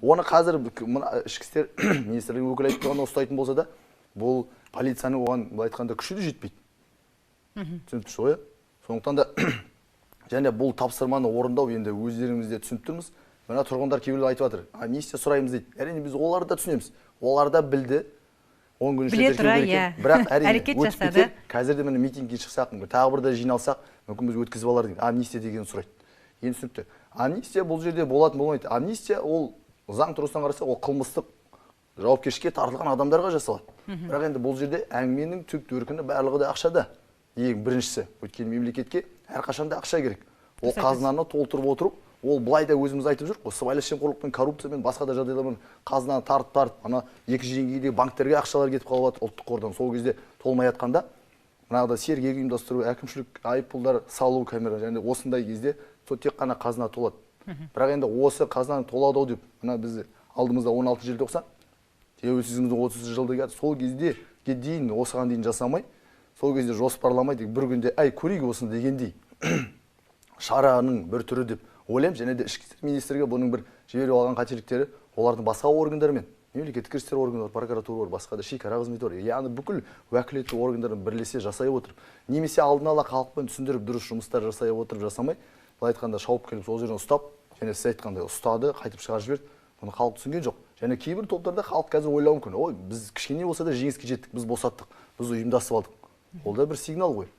Оны қазір ішкі істер министрлігінің өкілі айтып тұрғанда ұстайтын болса да, бұл полицияның оған былай айтқанда күші де жетпейді. Түсініп тұрсыз ғой? Сондықтан да және бұл тапсырманы орындау енді өздеріңіз де түсініп тұрмыз. Мына тұрғындар кейбіреулер айтып жатыр, амнистия сұраймыз дейді. Әрине біз оларды да түсінеміз. Олар да білді. 10 күн ішінде тіркеу керек. Бірақ әрине өтіп кетер. Қазір де міне митингке шықсақ, тағы бір де жиналсақ, мүмкін біз өткізіп алар дейді. Амнистия деген сұрайды. Енді түсінікті. Амнистия бұл жерде болатын болмайды. Амнистия ол заң тұрғысынан қарасақ, ол қылмыстық жауапкершілікке тартылған адамдарға жасалады. Бірақ енді бұл жерде әңгіменің түп төркіні барлығы да ақшада. Ең біріншісі, өйткені мемлекетке әрқашанда ақша керек. Ол қазынаны толтырып отырып, ол былай да өзіміз айтып жүрік, сыбайлас жемқорлықпен, коррупциямен, басқа да жағдайлармен қазынаны тартып, ана екінші деңгейдегі банктерге ақшалар кетіп қалып жатыр ұлттық қордан. Сол кезде толмай жатқанда, мынағыда сергек ұйымдастыру, әкімшілік айыппұлдар салу камера, және осындай кезде тек қана қазына толады. Бірақ енді осы қазынаны толады деп, мына біз алдымызда 16 желтоқсан, тәуелсіздігіміздің 30 жылдығы, сол кезде дейін осыған дейін жасамай, сол кезде жоспарламай, бір күнде әй көрейік осыны дегендей шараның бір түрі деп ойлаймын. Және де ішкі істер министрлігі бұның бір жіберіп алған қателіктері олардың басқа органдармен, мемлекеттік кірістер органдары, прокуратура бар, басқа да шекара қызметі бар. Яғни бүкіл уәкілетті органдардың бірлесе жасай отырып, немесе алдын ала халықпен түсіндіріп дұрыс жұмыстар жасай отырып жасамай, былай айтқанда шауып келіп сол жерден ұстап, және сіз айтқандай ұстады, қайтып шығарып жіберді. Бұны халық түсінген жоқ. Және кейбір топтарда халық қазір ойлауы мүмкін, ой, біз кішкене болса да жеңіске жеттік, біз босаттық, біз ұйымдасып алдық. Ол да бір сигнал ғой.